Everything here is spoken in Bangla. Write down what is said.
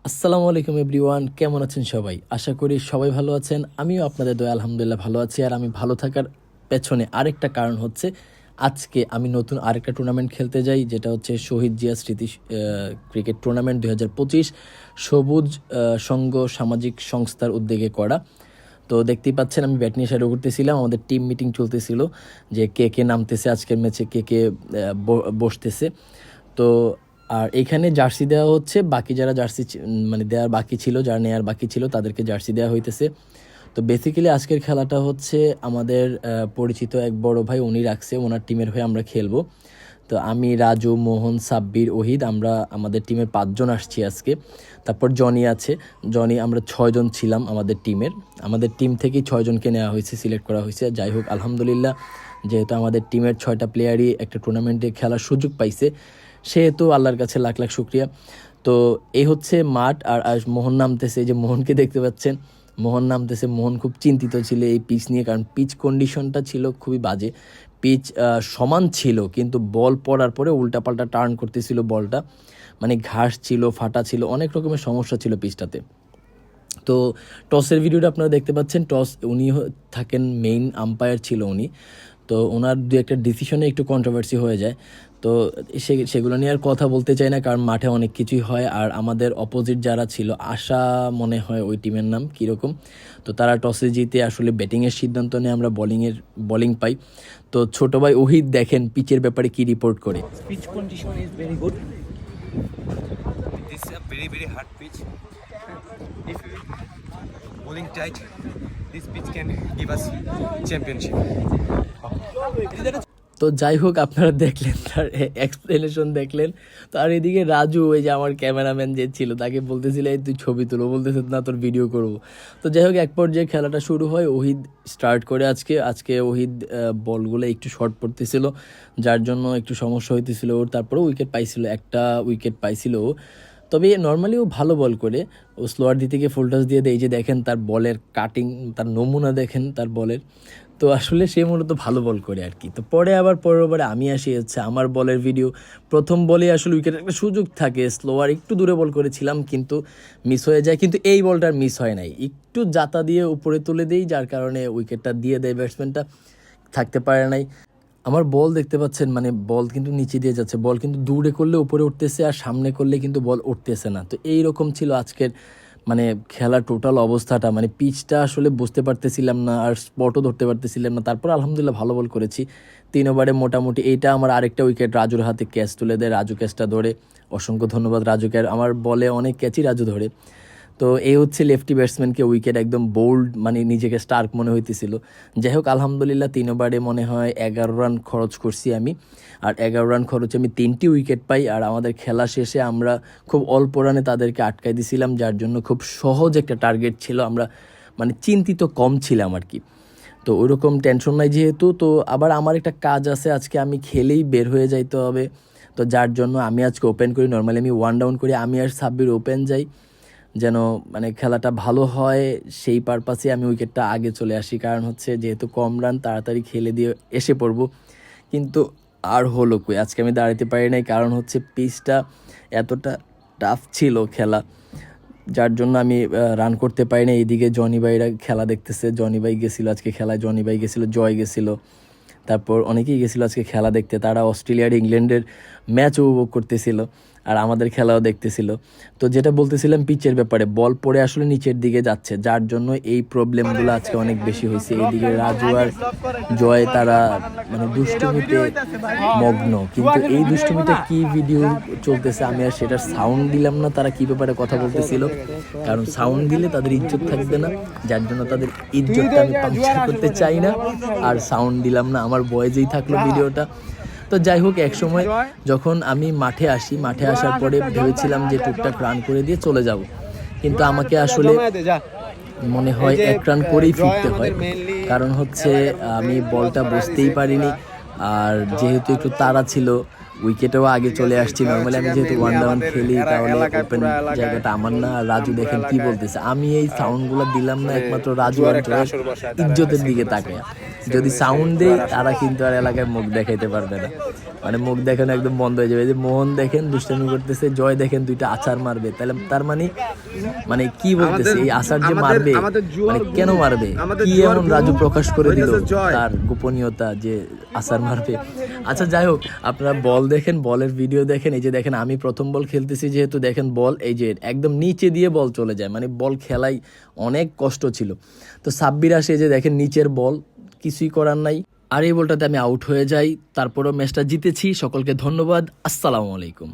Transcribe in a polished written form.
আসসালামু আলাইকুম এভরিওয়ান, কেমন আছেন সবাই? আশা করি সবাই ভালো আছেন। আমিও আপনাদের দয়া আলহামদুলিল্লাহ ভালো আছি। আর আমি ভালো থাকার পেছনে আরেকটা কারণ হচ্ছে আজকে আমি নতুন আরেকটা টুর্নামেন্ট খেলতে যাই, যেটা হচ্ছে শহীদ জিয়া স্মৃতি ক্রিকেট টুর্নামেন্ট 2025 সবুজ সংঘ সামাজিক সংস্থার উদ্যোগে করা। তো দেখতেই পাচ্ছেন আমি ব্যাট নিয়ে শুরু করতেছিলাম, আমাদের টিম মিটিং চলতেছিল যে কে কে নামতেছে আজকের ম্যাচে, কে কে বসতেছে। তো আর এখানে জার্সি দেওয়া হচ্ছে, বাকি যারা জার্সি মানে দেওয়ার বাকি ছিল, যারা নেওয়ার বাকি ছিল তাদেরকে জার্সি দেওয়া হইতেছে। তো বেসিক্যালি আজকের খেলাটা হচ্ছে আমাদের পরিচিত এক বড় ভাই উনি রাখছে, ওনার টিমের হয়ে আমরা খেলবো। তো আমি, রাজু, মোহন, সাব্বির, ওহিদ, আমরা আমাদের টিমের 5 জন আসছি আজকে। তারপর জনি আছে, জনি, আমরা 6 জন ছিলাম আমাদের টিমের। আমাদের টিম থেকেই 6 জনকে নেওয়া হয়েছে, সিলেক্ট করা হয়েছে। যাই হোক আলহামদুলিল্লাহ, যেহেতু আমাদের টিমের 6টা প্লেয়ারই একটা টুর্নামেন্টে খেলার সুযোগ পাইছে, সেহেতু আল্লাহর কাছে লাখ লাখ শুক্রিয়া। তো এই হচ্ছে মাঠ। আর মোহন নামতেছে, এই যে মোহনকে দেখতে পাচ্ছেন, মোহন নামতেছে। মোহন খুব চিন্তিত ছিল এই পিচ নিয়ে, কারণ পিচ কন্ডিশনটা ছিল খুবই বাজে। পিচ সমান ছিল, কিন্তু বল পড়ার পরে উল্টাপাল্টা টার্ন করতেছিল বলটা, মানে ঘাস ছিল, ফাটা ছিল, অনেক রকমের সমস্যা ছিল পিচটাতে। তো টসের ভিডিওটা আপনারা দেখতে পাচ্ছেন, টস উনি থাকেন, মেইন আম্পায়ার ছিল উনি। তো ওনার দু একটা ডিসিশনে একটু কন্ট্রোভার্সি হয়ে যায়। তো সেগুলো নিয়ে আর কথা বলতে চাই না, কারণ মাঠে অনেক কিছুই হয়। আর আমাদের অপোজিট যারা ছিল, আশা মনে হয় ওই টিমের নাম কীরকম, তো তারা টসে জিতে আসলে ব্যাটিংয়ের সিদ্ধান্ত নিয়ে আমরা বলিং পাই। তো ছোটো ভাই ওহিদ দেখেন পিচের ব্যাপারে কি রিপোর্ট করে। Pitch condition is very good. This is a very hard pitch. If we bowling tight, this pitch can give us championship. তো যাই হোক, আপনারা দেখলেন তার এক্সপ্লেনেশন দেখলেন। তো আর এদিকে রাজু, ওই যে আমার ক্যামেরাম্যান যে ছিল, তাকে বলতেছিল এই তুই ছবি তুলো, বলতেছে না তোর ভিডিও করবো। তো যাই হোক এক পর্যায়ে খেলাটা শুরু হয়, ওহিদ স্টার্ট করে। আজকে ওহিদ বলগুলো একটু শর্ট পড়তেছিল, যার জন্য একটু সমস্যা হইতেছিল ওর। তারপরে উইকেট পাইছিল, একটা উইকেট পাইছিল ও। তবে নর্মালি ও ভালো বল করে, ও স্লোয়ার দিতে গিয়ে ফুল টাচ দিয়ে দেয়। এই যে দেখেন তার বলের কাটিং, তার নমুনা দেখেন তার বলের। তো আসলে সে মূলত ভালো বল করে আর কি। তো পরে আবার পরের ওভারে আমি আসি, হচ্ছে আমার বলের ভিডিও। প্রথম বলে আসলে উইকেটের একটা সুযোগ থাকে, স্লোয়ার একটু দূরে বল করেছিলাম কিন্তু মিস হয়ে যায়। কিন্তু এই বলটা মিস হয় নাই, একটু জাতা দিয়ে উপরে তুলে দেই, যার কারণে উইকেটটা দিয়ে দেয় ব্যাটসম্যানটা, থাকতে পারে নাই। আমার বল দেখতে পাচ্ছেন, মানে বল কিন্তু নিচে দিয়ে যাচ্ছে, বল কিন্তু দূরে করলে উপরে উঠতেছে, আর সামনে করলে কিন্তু বল উঠতেছে না। তো এই রকম ছিল আজকের মানে খেলার টোটাল অবস্থাটা। মানে পিচটা আসলে বুঝতে পারতেছিলাম না, আর স্পটও ধরতে পারতেছিলাম না। তারপর আলহামদুলিল্লাহ ভালো বল করেছি 3 ওভারে মোটামুটি। এইটা আমার আরেকটা উইকেট, রাজুর হাতে ক্যাচ তুলে দেয়, রাজু ক্যাচটা ধরে। অসংখ্য ধন্যবাদ রাজুকে, আমার বলে অনেক ক্যাচই রাজু ধরে। তো এই হচ্ছে লেফটি ব্যাটসম্যানকে উইকেট, একদম বোল্ড, মানে নিজেকে স্টার্ক মনে হইতেছিল। যাই হোক আলহামদুলিল্লাহ 3 ওভারে মনে হয় 11 রান খরচ করছি আমি, আর 11 রান খরচে আমি 3টি উইকেট পাই। আর আমাদের খেলা শেষে আমরা খুব অল্প রানে তাদেরকে আটকাই দিছিলাম, যার জন্য খুব সহজ একটা টার্গেট ছিল। আমরা মানে চিন্তিত কম ছিলাম আর কি। তো ওইরকম টেনশন নাই যেহেতু। তো আবার আমার একটা কাজ আছে, আজকে আমি খেলেই বের হয়ে যাইতে হবে। তো যার জন্য আমি আজকে ওপেন করি, নর্মালি আমি 1 ডাউন করি, আমি আর সাব্বির ওপেন যাই, যেন মানে খেলাটা ভালো হয়। সেই পারপাসে আমি উইকেটটা আগে চলে আসি, কারণ হচ্ছে যেহেতু কম রান, তাড়াতাড়ি খেলে দিয়ে এসে পড়বো। কিন্তু আর হলো কই, আজকে আমি দাঁড়াতে পারি নাই, কারণ হচ্ছে পিচটা এতটা টাফ ছিল খেলা, যার জন্য আমি রান করতে পারি না। এইদিকে জনি ভাইরা খেলা দেখতেছে, জনি ভাই গেছিলো আজকে খেলায়, জনি ভাই গেছিলো, জয় গেছিলো, তারপর অনেকেই গেছিলো আজকে খেলা দেখতে। তারা অস্ট্রেলিয়ার ইংল্যান্ডের ম্যাচ উপভোগ করতেছিল, আর আমাদের খেলাও দেখতেছিল। তো যেটা বলতেছিলাম পিচের ব্যাপারে, বল পড়ে আসলে নিচের দিকে যাচ্ছে, যার জন্য এই প্রবলেমগুলো আজকে অনেক বেশি হয়েছে। এইদিকে রাজু আর জয় তারা মানে দুষ্টুমিতে মগ্ন, কিন্তু এই দুষ্টুমিটা কি ভিডিও চলতেছে আমি আর সেটার সাউন্ড দিলাম না। তারা কি ব্যাপারে কথা বলতেছিল, কারণ সাউন্ড দিলে তাদের ইজ্জত থাকবে না, যার জন্য তাদের ইজ্জতটা আমি পাংচার করতে চাই না, আর সাউন্ড দিলাম না, আমার ভয়েসেই থাকলো ভিডিওটা। তো যাই হোক এক সময় যখন আমি মাঠে আসি, মাঠে আসার পরে ভেবেছিলাম যে টুকটাক রান করে দিয়ে চলে যাব, কিন্তু আমাকে আসলে মনে হয় 1 রান করেই ফিরতে হয়। কারণ হচ্ছে আমি বলটা বুঝতেই পারিনি, আর যেহেতু একটু তাড়া ছিল, উইকেটেও আগে চলে আসছি। নর্মালি আমি যেহেতু 1-1 খেলি, তাহলে ওপেন জায়গাটা আমার না। আর রাজু দেখেন কি বলতেছে, আমি এই সাউন্ডগুলো দিলাম না একমাত্র রাজু অঞ্চলের ইজ্জতের দিকে তাকায়। যদি সাউন্ড দেই তারা কিন্তু আর এলাকায় মুখ দেখাইতে পারবে না, মানে মুখ দেখানো একদম বন্ধ হয়ে যাবে। যে মোহন দেখেন দুষ্টামি করতেছে, জয় দেখেন দুইটা আছাড় মারবে, তাহলে তার মানে কি বলতেছে, এই আছাড় যে মারবে মানে কেন মারবে, কি এমন রাজু প্রকাশ করে দিল তার গোপনীয়তা যে আছাড় মারবে। আচ্ছা যাই হোক, আপনারা বল দেখেন, বলের ভিডিও দেখেন। এই যে দেখেন আমি প্রথম বল খেলতেছি, যেহেতু দেখেন বল এই যে একদম নিচে দিয়ে বল চলে যায়, মানে বল খেলাই অনেক কষ্ট ছিল। তো সাব্বির আসে, যে দেখেন নিচের বল, কিছুই করার নাই। আর এই বলটাতে আমি আউট হয়ে যাই, তারপরেও ম্যাচটা জিতেছি। সকলকে ধন্যবাদ, আসসালামু আলাইকুম।